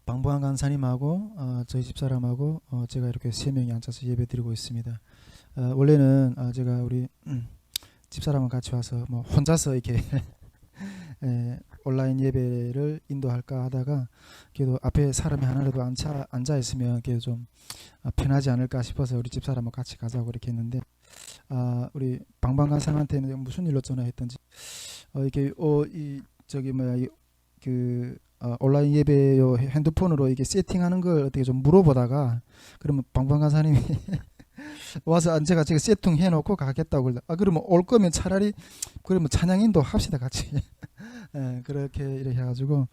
방부한 간사님하고 저희 집사람하고 제가 이렇게 세 명이 앉아서 예배 드리고 있습니다. 원래는 제가 우리 집사람과 같이 와서 뭐 혼자서 이렇게 온라인 예배를 인도할까 하다가 그래도 앞에 사람이 하나라도 앉아 있으면 그래도 좀 편하지 않을까 싶어서 우리 집사람과 같이 가자고 이렇게 했는데 우리 방방 간사님한테는 무슨 일로 전화했던지 이렇게 이 저기 뭐야 그 온라인 예배 핸드폰으로 이게 세팅하는 걸 어떻게 좀 물어보다가 그러면 방방 간사님이 와서 제가 세팅해 놓고 가겠다고 그러다 그러면 올 거면 차라리 그러면 찬양인도 합시다 같이. 예, 그렇게 이렇게 해가지고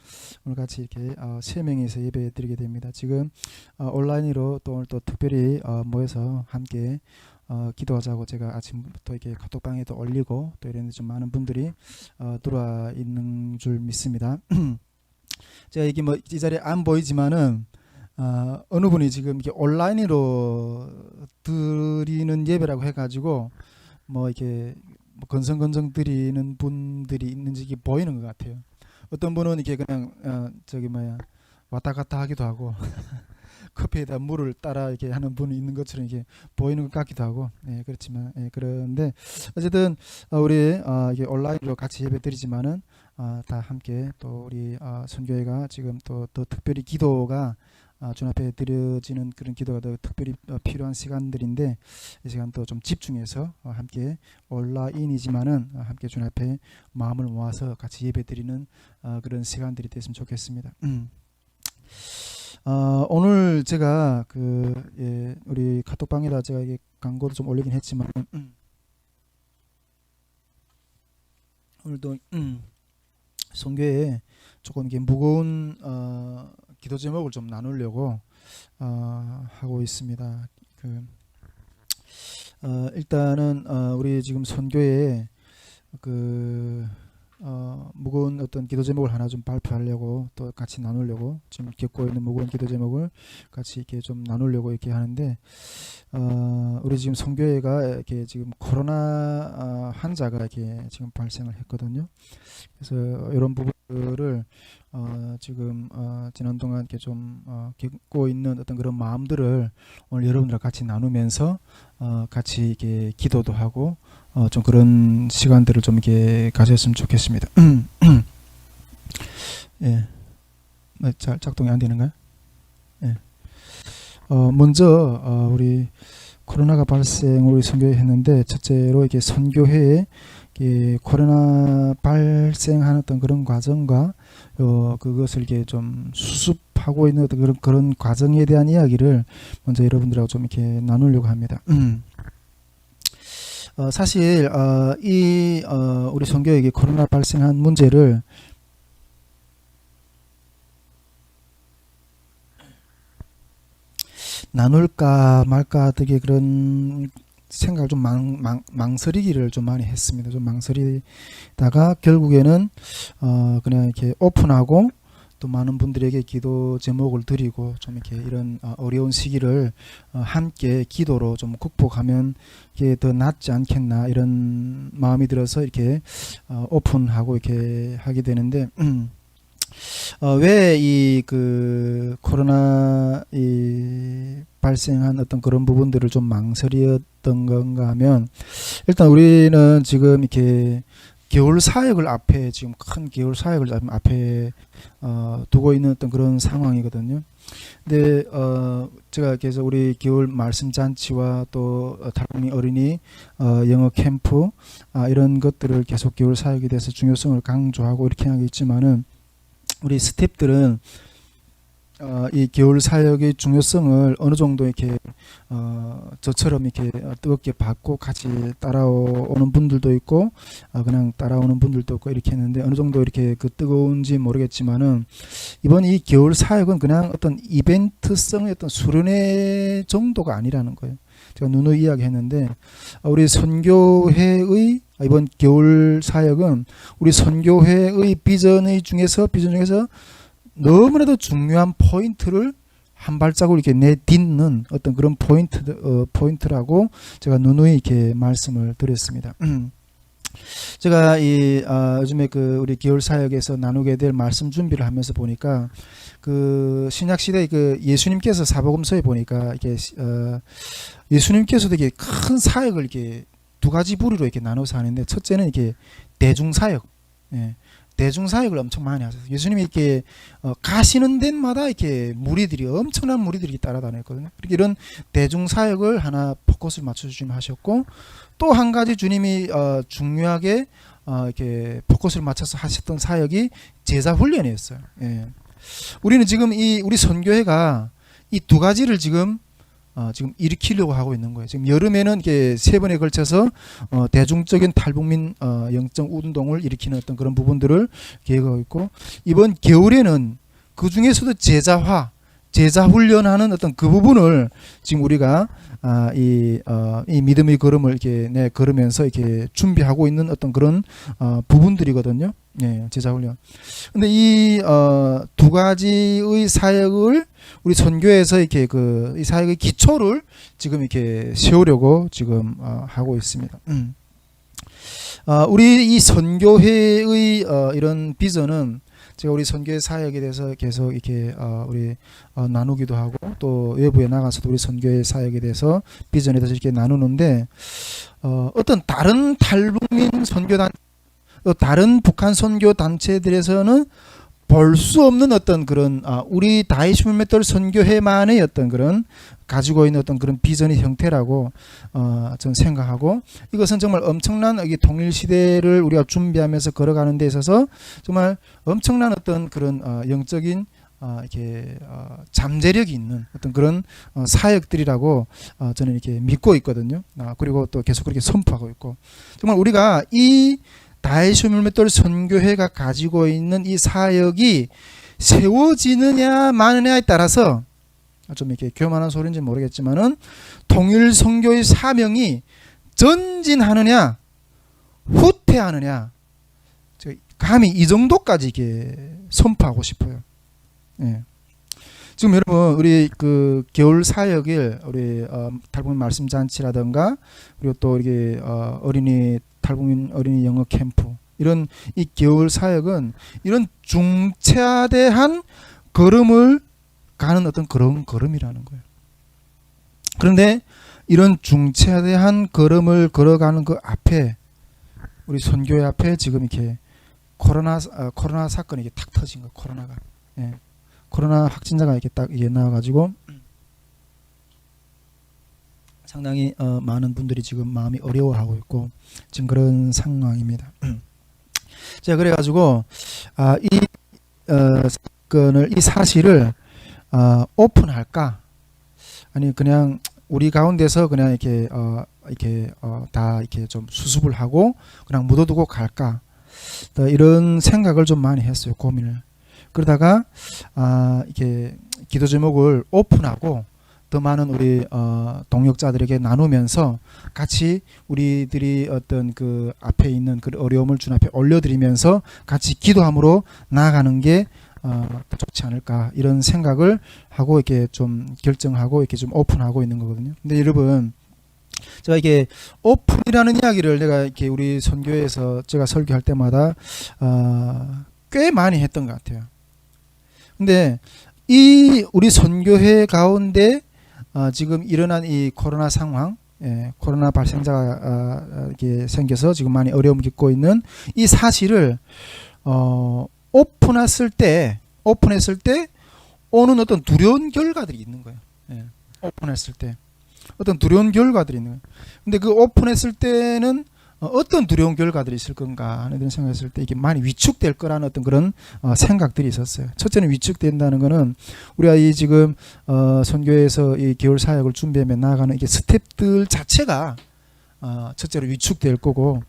오늘 같이 이렇게 세 명이서 예배 드리게 됩니다. 지금 온라인으로 또 오늘 또 특별히 모여서 함께 기도하자고 제가 아침부터 이렇게 카톡방에도 올리고 또 이런 좀 많은 분들이 들어와 있는 줄 믿습니다. 제가 이게 뭐 이 자리에 안 보이지만은 어느 분이 지금 이렇게 온라인으로 드리는 예배라고 해가지고 뭐 이렇게 뭐 건성건성 드리는 분들이 있는지 이게 보이는 것 같아요. 어떤 분은 이렇게 그냥 저기 뭐야 왔다 갔다 하기도 하고 커피에다 물을 따라 이렇게 하는 분이 있는 것처럼 이게 보이는 것 같기도 하고 그렇지만 그런데 어쨌든 우리 이게 온라인으로 같이 예배 드리지만은 다 함께 또 우리 선교회가 지금 또 더 특별히 기도가 주 앞에 드려지는 그런 기도가 더 특별히 필요한 시간들인데 이 시간 또 좀 집중해서 함께 온라인이지만은 함께 주 앞에 마음을 모아서 같이 예배 드리는 그런 시간들이 됐으면 좋겠습니다. 오늘 제가 우리 카톡방에다 제가 이게 광고도 좀 올리긴 했지만 오늘도 선교에 조금 이게 무거운 기도 제목을 좀 나누려고 하고 있습니다. 일단은 우리 지금 선교에 무거운 어떤 기도 제목을 하나 좀 발표하려고 또 같이 나누려고 지금 겪고 있는 무거운 기도 제목을 같이 이렇게 좀 나누려고 이렇게 하는데 우리 지금 선교회가 이렇게 지금 코로나 환자가 이렇게 지금 발생을 했거든요. 그래서 이런 부분들을 지금 지난 동안 이렇게 좀 겪고 있는 어떤 그런 마음들을 오늘 여러분들과 같이 나누면서 같이 이렇게 기도도 하고 좀 그런 시간들을 좀 이렇게 가졌으면 좋겠습니다. 예, 잘 작동이 안 되는가요? 예. 먼저 우리 코로나가 발생을 선교회 했는데 첫째로 이게 선교회에 코로나 발생하는 어떤 그런 과정과 그것을 이렇게 좀 수습하고 있는 어떤 그런 과정에 대한 이야기를 먼저 여러분들하고 좀 이렇게 나누려고 합니다. 사실 우리 선교회에 코로나 발생한 문제를 나눌까 말까 되게 그런 생각을 좀 망설이기를 좀 많이 했습니다. 좀 망설이다가 결국에는 그냥 이렇게 오픈하고 또 많은 분들에게 기도 제목을 드리고 좀 이렇게 이런 어려운 시기를 함께 기도로 좀 극복하면 이게 더 낫지 않겠나 이런 마음이 들어서 이렇게 오픈하고 이렇게 하게 되는데 왜 이 코로나 발생한 어떤 그런 부분들을 좀 망설였던 건가 하면 일단 우리는 지금 이렇게 겨울 사역을 앞에 지금 큰 겨울 사역을 앞에 두고 있는 어떤 그런 상황이거든요. 근데 제가 계속 우리 겨울 말씀 잔치와 또 달팽이 어린이 영어 캠프 이런 것들을 계속 겨울 사역에 대해서 중요성을 강조하고 이렇게 하겠지만은 우리 스태프들은 이 겨울 사역의 중요성을 어느 정도 이렇게 저처럼 이렇게 뜨겁게 받고 같이 따라오는 분들도 있고 그냥 따라오는 분들도 있고 이렇게 했는데 어느 정도 이렇게 뜨거운지 모르겠지만은 이번 이 겨울 사역은 그냥 어떤 이벤트성의 어떤 수련회 정도가 아니라는 거예요. 제가 누누이 이야기했는데 우리 선교회의 이번 겨울 사역은 우리 선교회의 비전 중에서 너무나도 중요한 포인트를 한 발자국 이렇게 내딛는 어떤 그런 포인트라고 제가 누누이 이렇게 말씀을 드렸습니다. 제가 요즘에 그 우리 겨울 사역에서 나누게 될 말씀 준비를 하면서 보니까 그 신약 시대 그 예수님께서 사복음서에 보니까 이게 예수님께서도 이게 큰 사역을 이렇게 두 가지 부류로 이렇게 나눠서 하는데, 첫째는 이렇게 대중 사역, 예, 대중 사역을 엄청 많이 하셨어요. 예수님이 이렇게 가시는 데마다 이렇게 무리들이, 엄청난 무리들이 따라다녔거든요. 그렇게 이런 대중 사역을 하나 포커스를 맞춰 주님 하셨고, 또 한 가지 주님이 중요하게 이렇게 포커스를 맞춰서 하셨던 사역이 제자 훈련이었어요. 예. 우리는 지금 우리 선교회가 이 두 가지를 지금 일으키려고 하고 있는 거예요. 지금 여름에는 이렇게 세 번에 걸쳐서 대중적인 탈북민 영적 운동을 일으키는 어떤 그런 부분들을 계획하고 있고, 이번 겨울에는 그 중에서도 제자 훈련하는 어떤 그 부분을 지금 우리가 이 믿음의 걸음을 이렇게 걸으면서 이렇게 준비하고 있는 어떤 그런 부분들이거든요. 예, 제자 훈련. 근데 이 두 가지의 사역을 우리 선교에서 이렇게 이 사역의 기초를 지금 이렇게 세우려고 지금 하고 있습니다. 우리 이 선교회의 이런 비전은, 제가 우리 선교회 사역에 대해서 계속 이렇게 우리 나누기도 하고, 또 외부에 나가서도 우리 선교회 사역에 대해서 비전에 대해서 이렇게 나누는데, 어떤 다른 탈북민 선교단, 또 다른 북한 선교 단체들에서는 볼 수 없는 어떤 그런 우리 다이슈물메톨 선교회만의 어떤 그런 가지고 있는 어떤 그런 비전의 형태라고 저는 생각하고, 이것은 정말 엄청난 통일 시대를 우리가 준비하면서 걸어가는 데 있어서 정말 엄청난 어떤 그런 영적인 이렇게 잠재력이 있는 어떤 그런 사역들이라고 저는 이렇게 믿고 있거든요. 그리고 또 계속 그렇게 선포하고 있고, 정말 우리가 이 다이슈물메톨 선교회가 가지고 있는 이 사역이 세워지느냐 마느냐에 따라서, 좀 이렇게 교만한 소리인지 모르겠지만은, 통일 선교의 사명이 전진하느냐 후퇴하느냐, 감히 이 정도까지 이렇게 선포하고 싶어요. 예. 지금 여러분, 우리 그 겨울 사역일 우리 탈북민 말씀 잔치라든가, 그리고 또 이게 탈북민 어린이 영어 캠프, 이런 이 겨울 사역은 이런 중차대한 걸음을 가는 어떤 그런 걸음이라는 거예요. 그런데 이런 중차대한 걸음을 걸어가는 그 앞에, 우리 선교회 앞에 지금 이렇게 코로나 사건이 이게 탁 터진 거예요. 코로나가. 예. 코로나 확진자가 이렇게 딱 나와가지고 상당히 많은 분들이 지금 마음이 어려워하고 있고, 지금 그런 상황입니다. 제가 그래가지고 이 사건을, 이 사실을 오픈할까, 아니 그냥 우리 가운데서 그냥 이렇게 다 이렇게 좀 수습을 하고 그냥 묻어두고 갈까, 이런 생각을 좀 많이 했어요. 고민을. 그러다가 이렇게 기도 제목을 오픈하고 더 많은 우리 동역자들에게 나누면서 같이 우리들이 어떤 그 앞에 있는 그 어려움을 주님 앞에 올려드리면서 같이 기도함으로 나아가는 게 좋지 않을까, 이런 생각을 하고 이렇게 좀 결정하고 이렇게 좀 오픈하고 있는 거거든요. 근데 여러분, 제가 이게 오픈이라는 이야기를 내가 이렇게 우리 선교에서 제가 설교할 때마다 꽤 많이 했던 것 같아요. 근데 이 우리 선교회 가운데 지금 일어난 이 코로나 상황, 코로나 발생자가 이렇게 생겨서 지금 많이 어려움을 겪고 있는 이 사실을 오픈했을 때 오는 어떤 두려운 결과들이 있는 거예요. 오픈했을 때 어떤 두려운 결과들이 있는 거예요. 근데 그 오픈했을 때는 어떤 두려운 결과들이 있을 건가 하는 생각했을 때, 이게 많이 위축될 거라는 어떤 그런 생각들이 있었어요. 첫째는 위축된다는 거는, 우리가 이 지금 선교에서 이 겨울 사역을 준비하며 나아가는 이게 스텝들 자체가 첫째로 위축될 거고,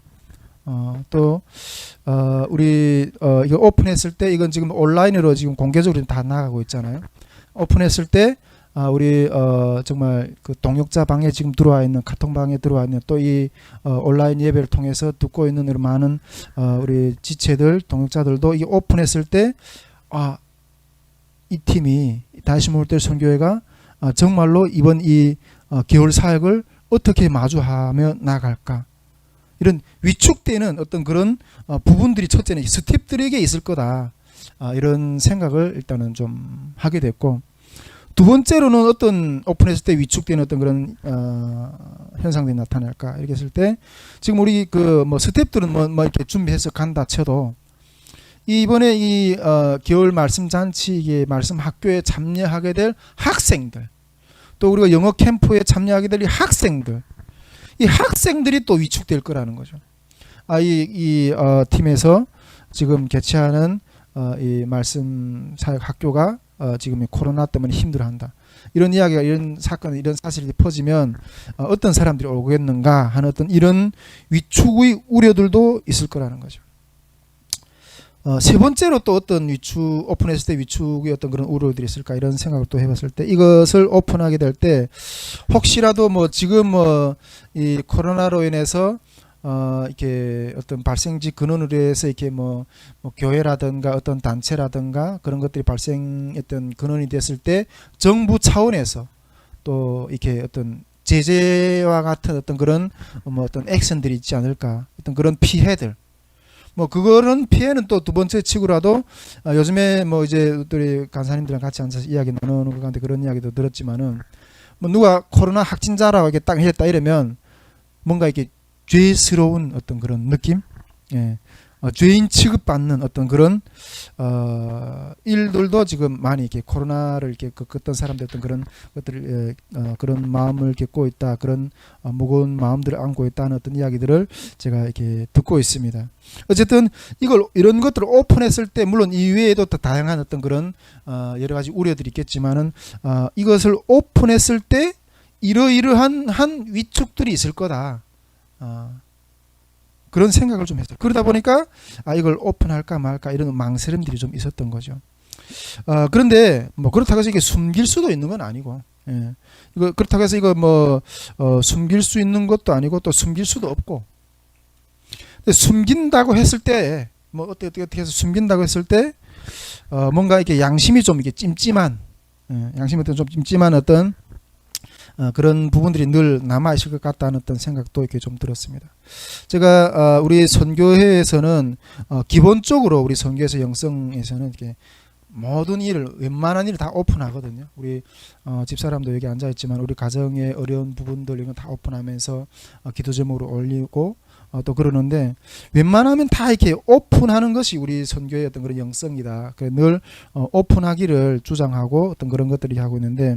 또 우리 이거 오픈했을 때, 이건 지금 온라인으로 지금 공개적으로 다 나가고 있잖아요. 오픈했을 때 우리 정말 그 동역자 방에 지금 들어와 있는, 카톡 방에 들어와 있는, 또 이 온라인 예배를 통해서 듣고 있는 많은 우리 지체들, 동역자들도 이게 오픈했을 때 이 팀이 다이슈물메톨 선교회가 정말로 이번 이 겨울 사역을 어떻게 마주하며 나갈까, 이런 위축되는 어떤 그런 부분들이 첫째는 스탭들에게 있을 거다. 이런 생각을 일단은 좀 하게 됐고, 두 번째로는 어떤 오픈했을 때 위축되는 어떤 그런 현상들이 나타날까 이렇게 했을 때, 지금 우리 그 뭐 스탭들은 뭐 이렇게 준비해서 간다 쳐도 이번에 이 겨울 말씀 잔치 말씀 학교에 참여하게 될 학생들, 또 우리가 영어 캠프에 참여하게 될 이 학생들, 이 학생들이 또 위축될 거라는 거죠. 이 팀에서 지금 개최하는 이 말씀 사역 학교가 지금 코로나 때문에 힘들어한다. 이런 이야기가, 이런 사건, 이런 사실이 퍼지면 어떤 사람들이 오겠는가 하는 어떤 이런 위축의 우려들도 있을 거라는 거죠. 세 번째로 또 어떤 오픈했을 때 위축의 어떤 그런 우려들이 있을까 이런 생각을 또 해봤을 때, 이것을 오픈하게 될 때 혹시라도 뭐 지금 뭐 이 코로나로 인해서 이렇게 어떤 발생지 근원으로 해서 이렇게 뭐 교회라든가 어떤 단체라든가 그런 것들이 발생했던 근원이 됐을 때 정부 차원에서 또 이렇게 어떤 제재와 같은 어떤 그런 뭐 어떤 액션들이 있지 않을까, 어떤 그런 피해들, 뭐 그거는 피해는 또 두 번째 치고라도 요즘에 뭐 이제 우리 간사님들이랑 같이 앉아서 이야기 나누는 것 같은데 그런 이야기도 들었지만은, 뭐 누가 코로나 확진자라고 이렇게 딱 했다 이러면 뭔가 이렇게 죄스러운 어떤 그런 느낌, 예, 죄인 취급받는 어떤 그런 일들도 지금 많이 이렇게 코로나를 이렇게 겪었던 사람들 어떤 그런 것들을 그런 마음을 겪고 있다, 그런 무거운 마음들을 안고 있다는 어떤 이야기들을 제가 이렇게 듣고 있습니다. 어쨌든 이런 것들을 오픈했을 때 물론 이외에도 또 다양한 어떤 그런 여러 가지 우려들이 있겠지만은 이것을 오픈했을 때 이러이러한 위축들이 있을 거다. 그런 생각을 좀 했어요. 그러다 보니까 이걸 오픈할까 말까 이런 망설임들이 좀 있었던 거죠. 그런데 뭐 그렇다고 해서 이게 숨길 수도 있는 건 아니고, 예. 이거 그렇다고 해서 이거 뭐 숨길 수 있는 것도 아니고 또 숨길 수도 없고. 근데 숨긴다고 했을 때 뭐 어떻게 해서 숨긴다고 했을 때 뭔가 이렇게 양심이 좀 이게 찜찜한, 양심이 좀 찜찜한 어떤 그런 부분들이 늘 남아 있을 것 같다는 어떤 생각도 이렇게 좀 들었습니다. 제가 우리 선교회에서는 기본적으로 우리 선교에서 영성에서는 이렇게 모든 일을, 웬만한 일을 다 오픈하거든요. 우리 집사람도 여기 앉아 있지만 우리 가정의 어려운 부분들 이건 다 오픈하면서 기도 제목으로 올리고 또 그러는데, 웬만하면 다 이렇게 오픈하는 것이 우리 선교의 어떤 그런 영성이다. 늘 오픈하기를 주장하고 어떤 그런 것들이 하고 있는데,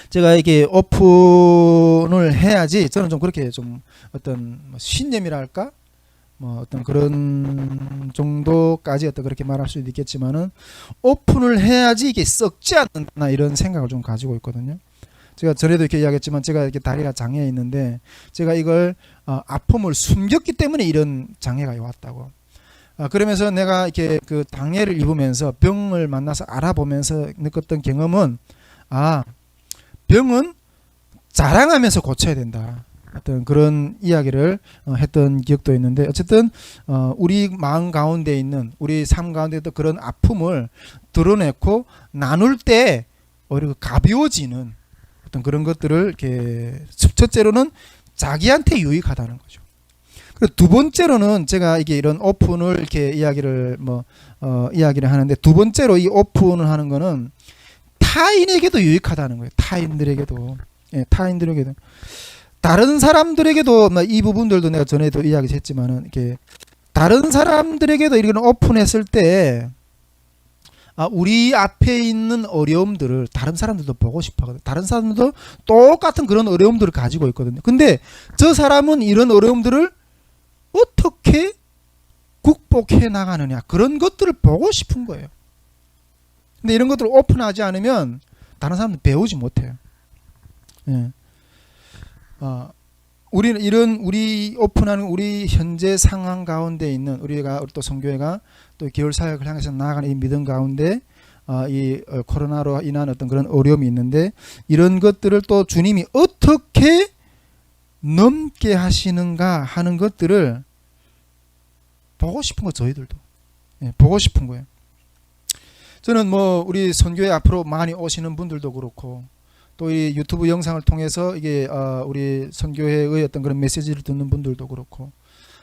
제가 이게 오픈을 해야지, 저는 좀 그렇게 좀 어떤 신념이랄까, 뭐 어떤 그런 정도까지 어떤 그렇게 말할 수도 있겠지만은 오픈을 해야지 이게 썩지 않는다 이런 생각을 좀 가지고 있거든요. 제가 전에도 이렇게 이야기했지만 제가 이렇게 다리가 장애 있는데 제가 이걸 아픔을 숨겼기 때문에 이런 장애가 왔다고. 그러면서 내가 이렇게 그 장애를 입으면서 병을 만나서 알아보면서 느꼈던 경험은, 병은 자랑하면서 고쳐야 된다. 어떤 그런 이야기를 했던 기억도 있는데, 어쨌든 우리 마음 가운데 있는, 우리 삶 가운데 있던 그런 아픔을 드러내고 나눌 때 오히려 가벼워지는 어떤 그런 것들을 이렇게, 첫째로는 자기한테 유익하다는 거죠. 그리고 두 번째로는 제가 이게 이런 오픈을 이렇게 이야기를 이야기를 하는데, 두 번째로 이 오픈을 하는 거는 타인에게도 유익하다는 거예요. 타인들에게도. 예, 타인들에게도. 다른 사람들에게도 이 부분들도 내가 전에도 이야기했지만은 이렇게 다른 사람들에게도 이런 오픈했을 때 우리 앞에 있는 어려움들을 다른 사람들도 보고 싶어 하거든요. 다른 사람들도 똑같은 그런 어려움들을 가지고 있거든요. 근데 저 사람은 이런 어려움들을 어떻게 극복해 나가느냐, 그런 것들을 보고 싶은 거예요. 근데 이런 것들을 오픈하지 않으면 다른 사람들 배우지 못해요. 예. 우리는 우리 오픈하는 우리 현재 상황 가운데 있는 우리가 또 선교회가 또 겨울 사역을 향해서 나아가는 이 믿음 가운데 이 코로나로 인한 어떤 그런 어려움이 있는데, 이런 것들을 또 주님이 어떻게 넘게 하시는가 하는 것들을 보고 싶은 거, 저희들도. 예, 보고 싶은 거예요. 저는 뭐 우리 선교회 앞으로 많이 오시는 분들도 그렇고 또 이 유튜브 영상을 통해서 이게 우리 선교회의 어떤 그런 메시지를 듣는 분들도 그렇고,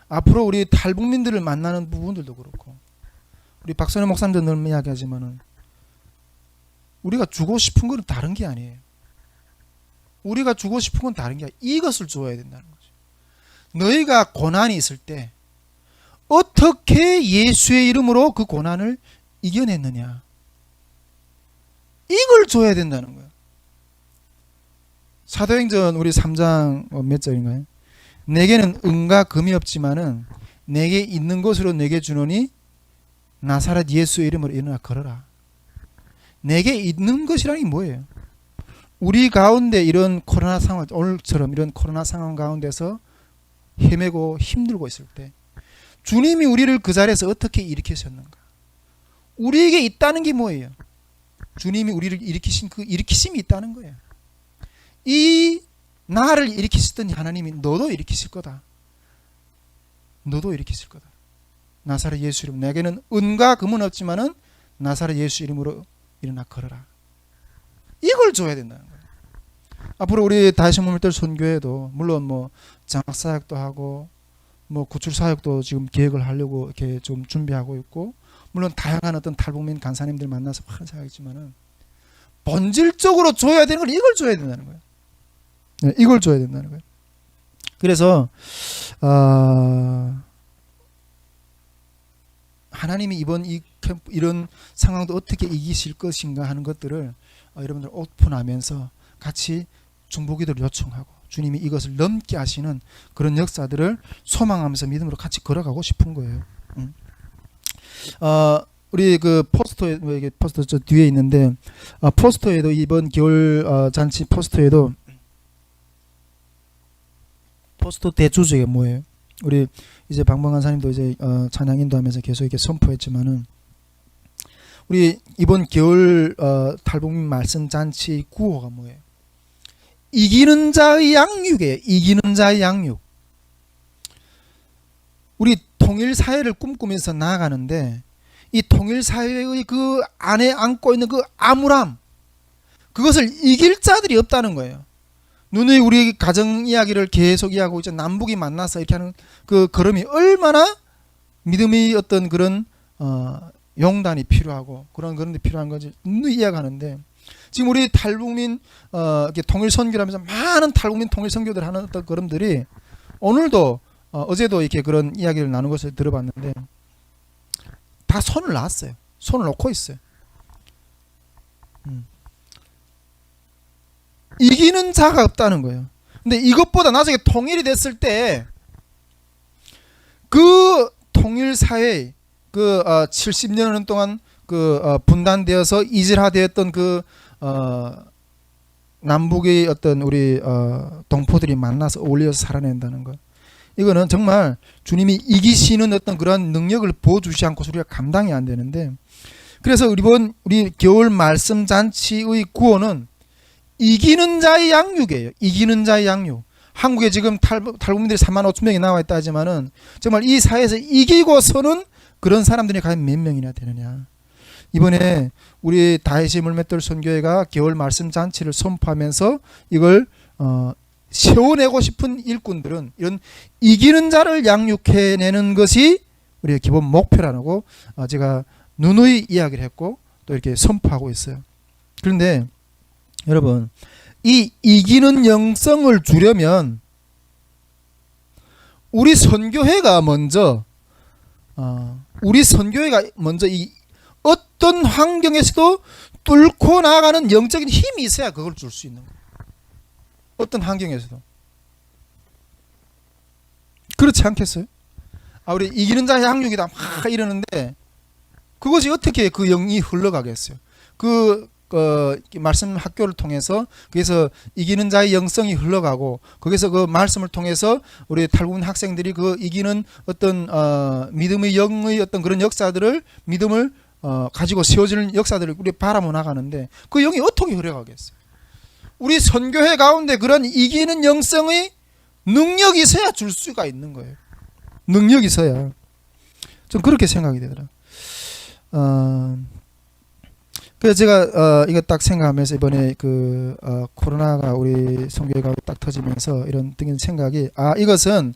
앞으로 우리 탈북민들을 만나는 부분들도 그렇고, 우리 박선혜 목사님도 늘 이야기하지만은 우리가 주고 싶은 건 다른 게 아니에요. 우리가 주고 싶은 건 다른 게 아니에요. 이것을 줘야 된다는 거죠. 너희가 고난이 있을 때 어떻게 예수의 이름으로 그 고난을 이겨냈느냐, 이걸 줘야 된다는 거예요. 사도행전 우리 3장 몇 절인가요? 내게는 은과 금이 없지만은 내게 있는 것으로 내게 주노니 나사렛 예수의 이름으로 일어나 걸어라. 내게 있는 것이라니 뭐예요? 우리 가운데 이런 코로나 상황, 오늘처럼 이런 코로나 상황 가운데서 헤매고 힘들고 있을 때 주님이 우리를 그 자리에서 어떻게 일으키셨는가? 우리에게 있다는 게 뭐예요? 주님이 우리를 일으키신 그 일으키심이 있다는 거예요. 이 나를 일으키셨던 하나님이 너도 일으키실 거다. 너도 일으키실 거다. 나사렛 예수 이름, 내게는 은과 금은 없지만은 나사렛 예수 이름으로 일어나 걸어라. 이걸 줘야 된다는 거예요. 앞으로 우리 다시 몸을들 선교회도 물론 뭐 장학 사역도 하고 뭐 구출 사역도 지금 계획을 하려고 이렇게 좀 준비하고 있고, 물론 다양한 어떤 탈북민 간사님들 만나서 하는 생각이지만은 본질적으로 줘야 되는 걸 이걸 줘야 된다는 거예요. 네, 이걸 줘야 된다는 거예요. 그래서 하나님이 이번 이 캠프 이런 상황도 어떻게 이기실 것인가 하는 것들을 여러분들 오픈하면서 같이 중보기도를 요청하고 주님이 이것을 넘게 하시는 그런 역사들을 소망하면서 믿음으로 같이 걸어가고 싶은 거예요. 우리 그 포스터에, 이게 포스터 저 뒤에 있는데, 포스터에도 이번 겨울 잔치 포스터에도 포스터 대주제가 뭐예요? 우리 이제 방방한 사님도 이제 찬양 인도하면서 계속 이렇게 선포했지만은, 우리 이번 겨울 탈북민 말씀 잔치 구호가 뭐예요? 이기는 자의 양육이에요. 이기는 자의 양육. 우리 통일 사회를 꿈꾸면서 나아가는데 이 통일 사회의 그 안에 안고 있는 그 암울함, 그것을 이길 자들이 없다는 거예요. 누누이 우리 가정 이야기를 계속 이야기하고 이제 남북이 만나서 이렇게 하는 그 걸음이 얼마나 믿음의 어떤 그런 용단이 필요하고 그런 데 필요한 건지 누누이 이야기하는데, 지금 우리 탈북민 이렇게 통일 선교를 하면서 많은 탈북민 통일 선교들 하는 어떤 걸음들이 오늘도 어제도 이렇게 그런 이야기를 나눈 것을 들어봤는데 다 손을 놨어요. 손을 놓고 있어요. 이기는 자가 없다는 거예요. 근데 이것보다 나중에 통일이 됐을 때 그 통일 사회, 그 70년 동안 그 분단되어서 이질화되었던 그 남북의 어떤 우리 동포들이 만나서 어울려서 살아낸다는 것, 이거는 정말 주님이 이기시는 어떤 그런 능력을 보여주지 않고 우리가 감당이 안 되는데, 그래서 우리 겨울 말씀 잔치의 구호는 이기는 자의 양육이에요. 이기는 자의 양육. 한국에 지금 탈북민들이 3만 5천 명이 나와 있다 하지만은 정말 이 사회에서 이기고서는 그런 사람들이 과연 몇 명이나 되느냐. 이번에 우리 다혜시 물맷돌 선교회가 겨울 말씀 잔치를 선포하면서 이걸 세워내고 싶은 일꾼들은 이런 이기는 자를 양육해내는 것이 우리의 기본 목표라고 제가 누누이 이야기를 했고 또 이렇게 선포하고 있어요. 그런데 여러분, 이 이기는 영성을 주려면 우리 선교회가 먼저 이 어떤 환경에서도 뚫고 나가는 영적인 힘이 있어야 그걸 줄 수 있는 거예요. 어떤 환경에서도. 그렇지 않겠어요? 우리 이기는 자의 양육이다 막 이러는데 그것이 어떻게 그 영이 흘러가겠어요? 말씀 학교를 통해서 거기서 이기는 자의 영성이 흘러가고 거기서 그 말씀을 통해서 우리 탈북민 학생들이 그 이기는 어떤 믿음의 영의 어떤 그런 역사들을 믿음을 가지고 세워지는 역사들을 우리 바라보 나가는데 그 영이 어떻게 흘러가겠어요? 우리 선교회 가운데 그런 이기는 영성의 능력이 있어야 줄 수가 있는 거예요. 능력이 있어야. 좀 그렇게 생각이 되더라. 그래서 제가 이거 딱 생각하면서 이번에 코로나가 우리 성교회가 딱 터지면서 이런 뜬 생각이, 이것은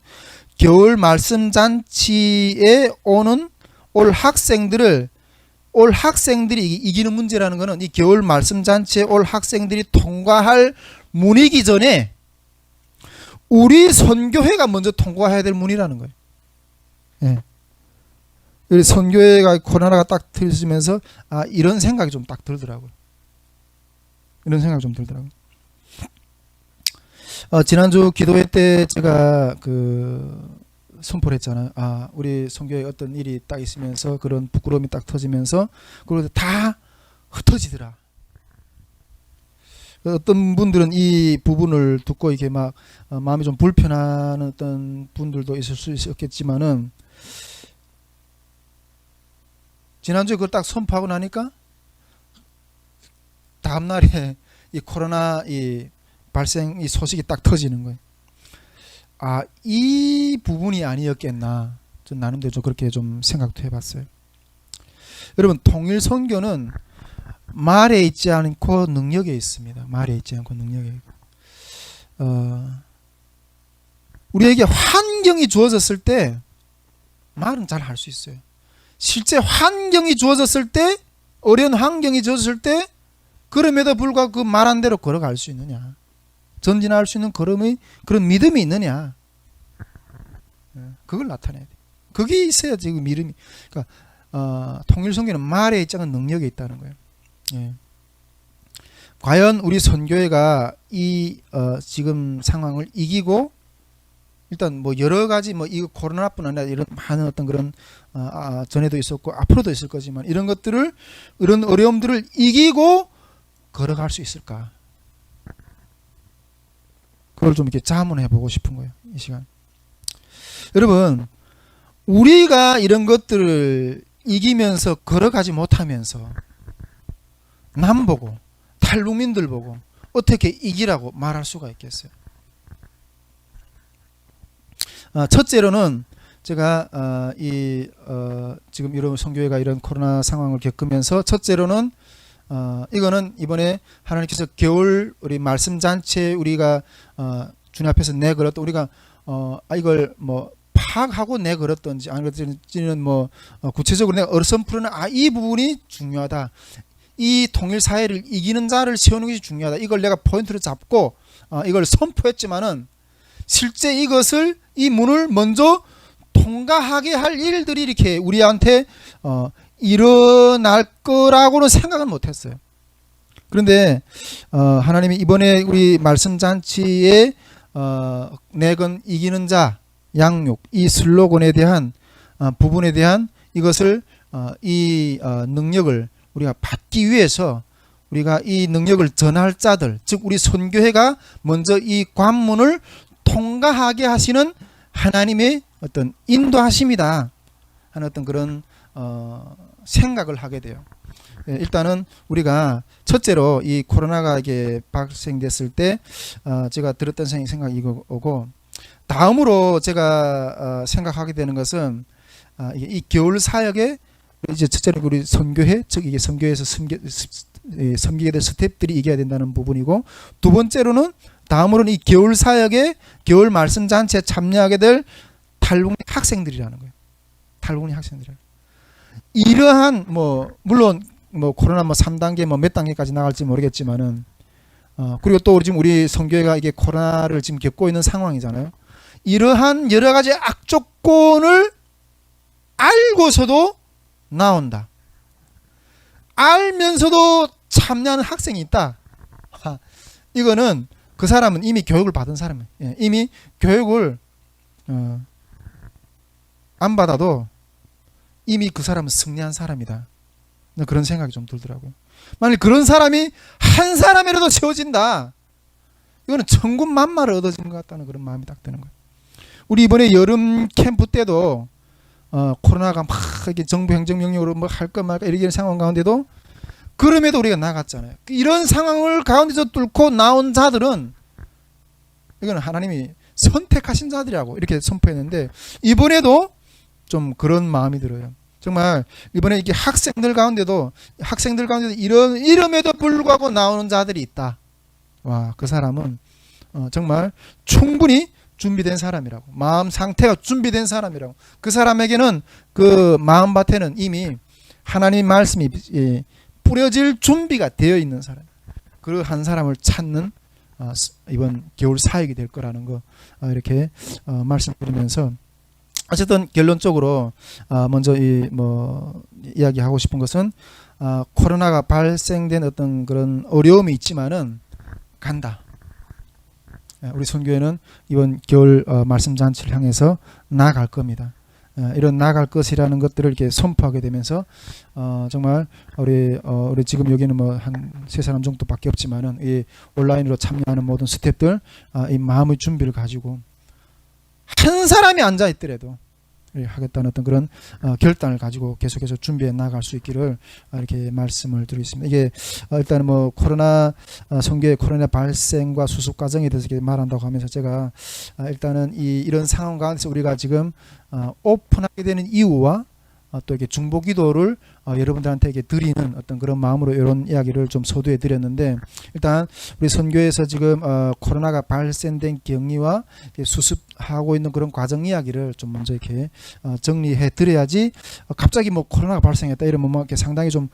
겨울 말씀 잔치에 오는 올 학생들이 이기는 문제라는 것은, 이 겨울 말씀 잔치에 올 학생들이 통과할 문이기 전에 우리 선교회가 먼저 통과해야 될 문이라는 거예요. 예. 우리 선교회가 코로나가 딱 터지면서 이런 생각이 좀 딱 들더라고요. 이런 생각이 좀 들더라고요. 지난주 기도회 때 제가 선포를 했잖아요. 우리 선교회 어떤 일이 딱 있으면서 그런 부끄러움이 딱 터지면서 그러고 다 흩어지더라. 어떤 분들은 이 부분을 듣고 이게 막 마음이 좀 불편한 어떤 분들도 있을 수 있었겠지만은, 지난주에 그걸 딱 선포하고 나니까 다음날에 이 코로나 발생 이 소식이 딱 터지는 거예요. 이 부분이 아니었겠나. 좀 나름대로 좀 그렇게 좀 생각도 해봤어요. 여러분, 통일 선교는 말에 있지 않고 능력에 있습니다. 말에 있지 않고 능력에 있고. 우리에게 환경이 주어졌을 때 말은 잘 할 수 있어요. 실제 환경이 주어졌을 때, 어려운 환경이 주어졌을 때, 그럼에도 불구하고 그 말한 대로 걸어갈 수 있느냐, 전진할 수 있는 그런 믿음이 있느냐, 그걸 나타내야 돼. 그게 있어야지 그 믿음이. 그러니까 통일 선교는 말에 있지 않은 능력에 있다는 거예요. 예. 과연 우리 선교회가 이 지금 상황을 이기고, 일단 뭐 여러 가지 이거 코로나뿐 아니라 이런 많은 어떤 그런 전에도 있었고 앞으로도 있을 거지만 이런 어려움들을 이기고 걸어갈 수 있을까? 그걸 좀 이렇게 자문해 보고 싶은 거예요, 이 시간. 여러분, 우리가 이런 것들을 이기면서 걸어가지 못하면서 남 보고 탈북민들 보고 어떻게 이기라고 말할 수가 있겠어요? 첫째로는 제가 지금 이런 선교회가 이런 코로나 상황을 겪으면서, 첫째로는 이거는 이번에 하나님께서 겨울 우리 말씀 잔치에 우리가 주님 앞에서 내걸었던, 우리가 이걸 파악하고 내걸었던지 아니면 구체적으로 내가 어선 푸르는 이 부분이 중요하다. 이 통일 사회를 이기는 자를 세우는 것이 중요하다. 이걸 내가 포인트로 잡고 이걸 선포했지만은, 실제 이 문을 먼저 통과하게 할 일들이 이렇게 우리한테 일어날 거라고는 생각은 못했어요. 그런데 하나님이 이번에 우리 말씀 잔치에 내건 이기는 자 양육, 이 슬로건에 대한 부분에 대한 이것을 이 능력을 우리가 받기 위해서, 우리가 이 능력을 전할 자들, 즉 우리 선교회가 먼저 이 관문을 통과하게 하시는 하나님의 어떤 인도하심이다 하는 어떤 그런 생각을 하게 돼요. 일단은 우리가 첫째로 이 코로나가 이게 발생됐을 때 제가 들었던 생각이 이거고, 다음으로 제가 생각하게 되는 것은 이 겨울 사역에 이제 첫째로 우리 선교회, 즉 이게 선교회에서 섬기게 될 스텝들이 이겨야 된다는 부분이고, 두 번째로는 다음으로는 이 겨울 사역에 겨울 말씀 잔치에 참여하게 될 탈북민 학생들이라는 거예요. 탈북민 학생들. 이러한 물론 코로나 3단계 몇 단계까지 나갈지 모르겠지만은, 그리고 또 지금 우리 선교회가 이게 코로나를 지금 겪고 있는 상황이잖아요. 이러한 여러 가지 악조건을 알고서도 나온다. 알면서도 참여하는 학생이 있다. 이거는 그 사람은 이미 교육을 받은 사람이에요. 이미 교육을 안 받아도 이미 그 사람은 승리한 사람이다. 그런 생각이 좀 들더라고요. 만약 그런 사람이 한 사람이라도 채워진다, 이거는 천군 만마를 얻어지는 것 같다는 그런 마음이 딱 드는 거예요. 우리 이번에 여름 캠프 때도 코로나가 막 이렇게 정부 행정명령으로 할 것 말까 이런 상황 가운데도, 그럼에도 우리가 나갔잖아요. 이런 상황을 가운데서 뚫고 나온 자들은, 이거는 하나님이 선택하신 자들이라고 이렇게 선포했는데, 이번에도 좀 그런 마음이 들어요. 정말 이번에 이게 학생들 가운데도 이름에도 불구하고 나오는 자들이 있다. 와, 그 사람은 정말 충분히 준비된 사람이라고, 마음 상태가 준비된 사람이라고. 그 사람에게는 그 마음밭에는 이미 하나님 말씀이 뿌려질 준비가 되어 있는 사람, 그 한 사람을 찾는 이번 겨울 사역이 될 거라는 거 이렇게 말씀드리면서, 어쨌든 결론적으로 먼저 이야기하고 싶은 것은 코로나가 발생된 어떤 그런 어려움이 있지만은 간다. 우리 선교회는 이번 겨울 말씀 잔치를 향해서 나아갈 겁니다. 이런 나아갈 것이라는 것들을 이렇게 선포하게 되면서 정말 우리 지금 여기는 뭐 한 세 사람 정도밖에 없지만은 이 온라인으로 참여하는 모든 스태프들 이 마음의 준비를 가지고 한 사람이 앉아 있더라도 하겠다는 어떤 그런 결단을 가지고 계속해서 준비해 나갈 수 있기를 이렇게 말씀을 드리겠습니다. 이게 일단은 뭐 코로나 선교의 코로나 발생과 수습 과정에 대해서 이렇게 말한다고 하면서 제가 일단은 이런 상황 가운데서 우리가 지금 오픈하게 되는 이유와 또 이렇게 중보 기도를 여러분들한테 이렇게 드리는 어떤 그런 마음으로 이런 이야기를 좀 서두에 드렸는데, 일단 우리 선교에서 지금 코로나가 발생된 경위와 수습하고 있는 그런 과정 이야기를 좀 먼저 이렇게 정리해 드려야지 갑자기 뭐 코로나가 발생했다 이러면 뭐 이렇게 상당히 좀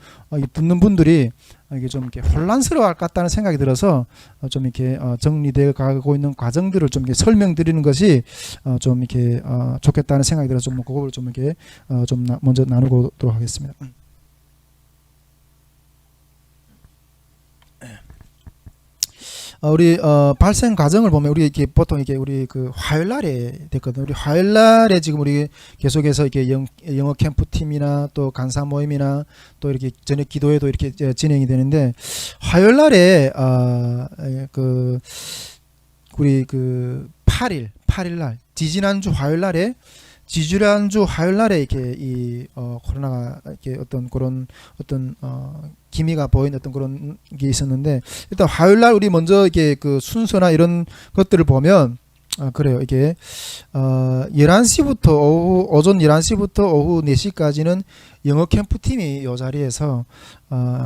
듣는 분들이 이게 좀 이렇게 혼란스러워할 것 같다는 생각이 들어서 좀 이렇게 정리되어 가고 있는 과정들을 좀 이렇게 설명드리는 것이 좀 이렇게 좋겠다는 생각이 들어서 좀 그걸 좀 이렇게 좀 먼저 나누도록 하겠습니다. 우리 발생 과정을 보면 우리 이렇게 보통 이게 우리 그 화요일 날에 됐거든요. 우리 화요일 날에 지금 우리 계속해서 이렇게 영어 캠프 팀이나 또 간사 모임이나 또 이렇게 저녁 기도회도 이렇게 진행이 되는데, 화요일 날에 그 우리 그 8일 날 지지난주 화요일 날에 이렇게 이 코로나가 이렇게 어떤 그런 어떤 기미가 보이는 어떤 그런 게 있었는데, 일단 화요일 날 우리 먼저 이렇게 그 순서나 이런 것들을 보면 그래요. 이게 11시부터 오전 11시부터 오후 4시까지는 영어 캠프 팀이 이 자리에서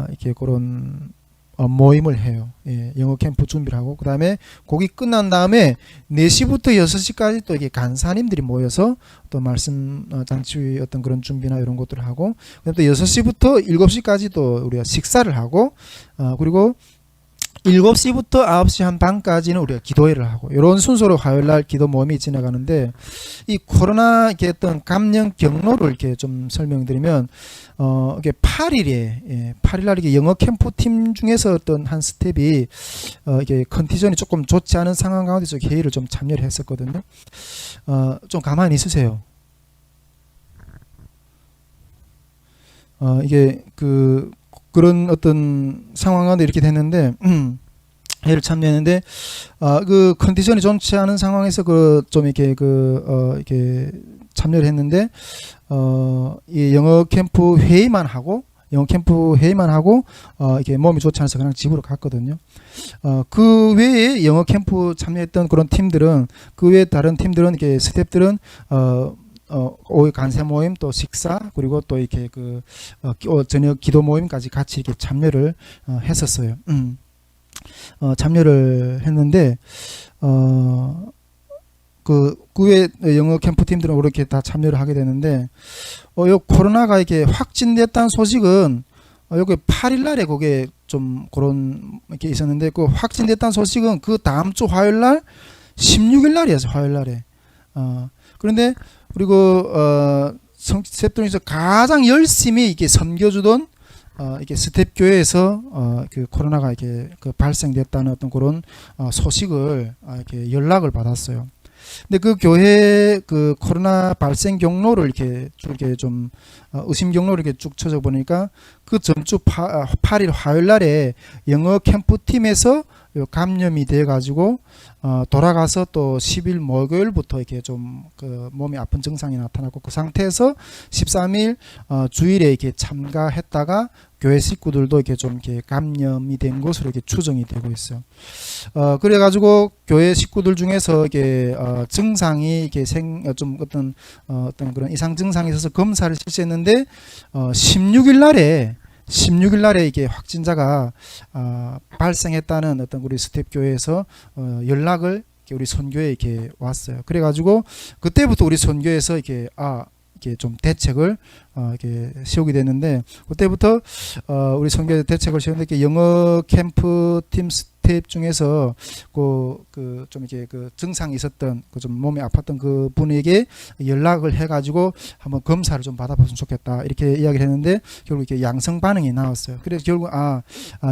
이렇게 그런 모임을 해요. 예, 영어 캠프 준비를 하고, 그 다음에 거기 끝난 다음에 4시부터 6시까지 또 이게 간사님들이 모여서 또 말씀 잔치 어떤 그런 준비나 이런 것들을 하고, 그다음에 또 6시부터 7시까지 또 우리가 식사를 하고, 그리고 7시부터 9시 한 반까지는 우리가 기도회를 하고, 이런 순서로 화요일날 기도 모임이 지나가는데, 이 코로나 이렇게 어떤 감염 경로를 이렇게 좀 설명드리면, 이게 8일날 이렇게 영어 캠프 팀 중에서 어떤 한 스텝이 이게 컨디션이 조금 좋지 않은 상황 가운데서 회의를 좀 참여를 했었거든요. 좀 가만히 있으세요. 이게 그런 어떤 상황 가운데 이렇게 됐는데, 회의를 참여했는데, 그 컨디션이 좋지 않은 상황에서 좀 이렇게 이렇게 참여를 했는데, 이 영어 캠프 회의만 하고 이렇게 몸이 좋지 않아서 그냥 집으로 갔거든요. 그 외에 영어 캠프 참여했던 그런 팀들은, 그 외에 다른 팀들은 이렇게 스태프들은 오후 간세 모임, 또 식사, 그리고 또 이렇게 저녁 기도 모임까지 같이 이렇게 참여를 했었어요. 참여를 했는데, 그 외 영어 캠프 팀들은 그렇게 다 참여를 하게 되는데, 요 코로나가 이렇게 확진됐다는 소식은 여기 8일 날에 그게 좀 그런 게 있었는데, 그 확진됐다는 소식은 그 다음 주 화요일 날 16일 날이었어요. 화요일 날에. 그런데 그리고 스태프들에서 가장 열심히 이렇게 섬겨주던 이렇게 스텝 교회에서 그 코로나가 이렇게 발생됐다는 어떤 그런 소식을 이렇게 연락을 받았어요. 근데 그 교회 그 코로나 발생 경로를 이렇게 좀 의심 경로를 이렇게 쭉 찾아보니까 그 전주 8일 화요일 날에 영어 캠프 팀에서 요 감염이 돼 가지고 돌아가서 또 10일 목요일부터 이렇게 좀 그 몸이 아픈 증상이 나타나고, 그 상태에서 13일 주일에 이렇게 참가했다가 교회 식구들도 이렇게 좀 이렇게 감염이 된 것으로 이렇게 추정이 되고 있어요. 그래가지고 교회 식구들 중에서 이게 증상이 이렇게 좀 어떤 그런 이상 증상이 있어서 검사를 실시했는데 16일 날에 이게 확진자가 발생했다는 어떤 우리 스텝 교회에서 연락을 우리 선교에 이렇게 왔어요. 그래가지고 그때부터 우리 선교에서 이렇게 좀 대책을 이렇게 세우게 됐는데, 그때부터 우리 선교에 대책을 세우는데, 이렇게 영어 캠프 팀 스텝 중에서 좀 이렇게 그 증상이 있었던 좀 몸이 아팠던 그 분에게 연락을 해가지고 한번 검사를 좀 받아봤으면 좋겠다 이렇게 이야기를 했는데, 결국 이렇게 양성 반응이 나왔어요. 그래서 결국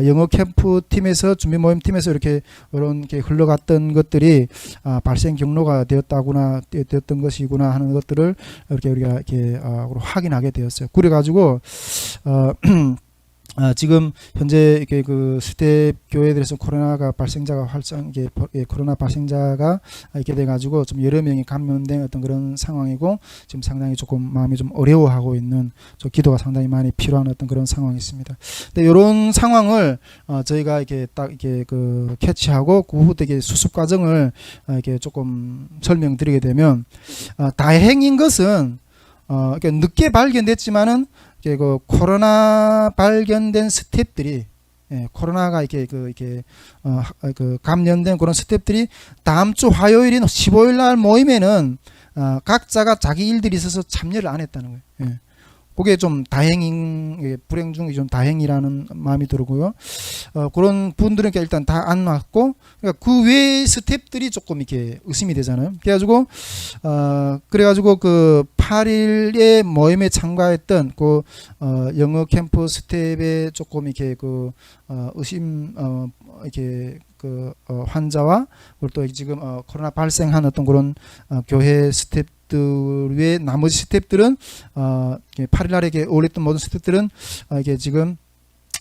영어 캠프 팀에서 준비 모임 팀에서 이런 게 흘러갔던 것들이 발생 경로가 되었던 것이구나 하는 것들을 이렇게 우리가 이렇게 확인하게 되었어요. 그래가지고 지금 현재 이렇게 그 스텝 교회들에서 코로나 발생자가 이렇게 돼가지고 좀 여러 명이 감염된 어떤 그런 상황이고, 지금 상당히 조금 마음이 좀 어려워하고 있는, 좀 기도가 상당히 많이 필요한 어떤 그런 상황이 있습니다. 근데 이런 상황을 저희가 이렇게 딱 이렇게 그 캐치하고 그 후부터 이게 수습 과정을 이렇게 조금 설명드리게 되면, 다행인 것은 이렇게 늦게 발견됐지만은 그 코로나 발견된 스텝들이, 코로나가 이렇게 감염된 그런 스텝들이 다음 주 화요일인 15일 날 모임에는 각자가 자기 일들이 있어서 참여를 안 했다는 거예요. 그게 좀 불행 중에 좀 다행이라는 마음이 들고요. 그런 분들은 일단 다 안 왔고, 그러니까 그 외의 스텝들이 조금 이렇게 의심이 되잖아요. 그래가지고 그 8일에 모임에 참가했던 그 영어 캠프 스텝에 조금 이렇게 그 의심 이렇게 그 환자와, 그리고 또 지금 코로나 발생한 어떤 그런 교회 스텝 외 나머지 스텝들은 8일 날에 올렸던 모든 스텝들은 이게 지금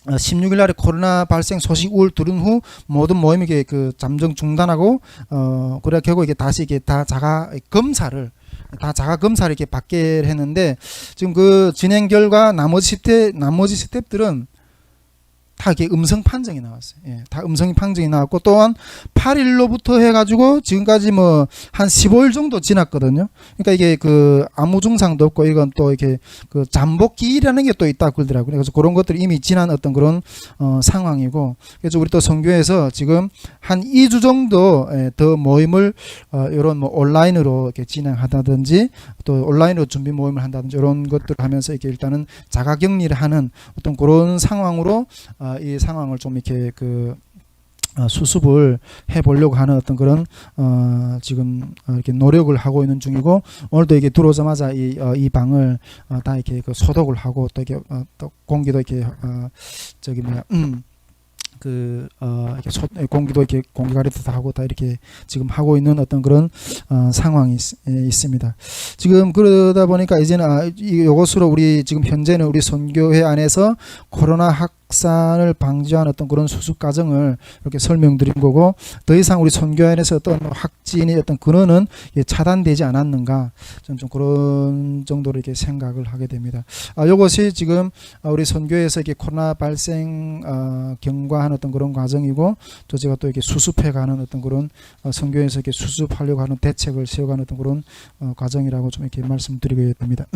16일 날에 코로나 발생 소식을 들은 후 모든 모임이 그 잠정 중단하고, 그래 결국 이게 다시 이게 다 자가 검사를 이렇게 받게 했는데, 지금 그 진행 결과 나머지 스텝들은 다 이렇게 음성 판정이 나왔어요. 다 음성 판정이 나왔고, 또한 8일로부터 해가지고 지금까지 뭐 한 15일 정도 지났거든요. 그러니까 이게 그 아무 증상도 없고, 이건 또 이렇게 그 잠복기라는 게 또 있다 그러더라고요. 그래서 그런 것들이 이미 지난 어떤 그런 상황이고, 그래서 우리 또 선교에서 지금 한 2주 정도 더 모임을 이런 뭐 온라인으로 이렇게 진행하다든지, 또 온라인으로 준비 모임을 한다든지, 이런 것들을 하면서 이렇게 일단은 자가격리를 하는 어떤 그런 상황으로 이 상황을 좀 이렇게 수습을 해보려고 하는 어떤 그런 지금 이렇게 노력을 하고 있는 중이고, 오늘도 이게 들어오자마자 이 방을 다 이렇게 소독을 하고, 또 이렇게 또 공기도 이렇게 공기도 이렇게 공기 가리도 하고 다 이렇게 지금 하고 있는 어떤 그런 상황이 있습니다. 지금 그러다 보니까 이제는 이것으로 우리 지금 현재는 우리 선교회 안에서 코로나 확산을 방지한 어떤 그런 수습 과정을 이렇게 설명드린 거고, 더 이상 우리 선교회 안에서 어떤 확진의 어떤 근원은 차단되지 않았는가, 좀 그런 정도로 이렇게 생각을 하게 됩니다. 이것이 지금 우리 선교회에서 이렇게 코로나 발생 경과한 어떤 그런 과정이고, 또 제가 또 이렇게 수습해가는 어떤 그런 선교회에서 이렇게 수습하려고 하는 대책을 세워가는 어떤 그런 과정이라고 좀 이렇게 말씀드리게 됩니다.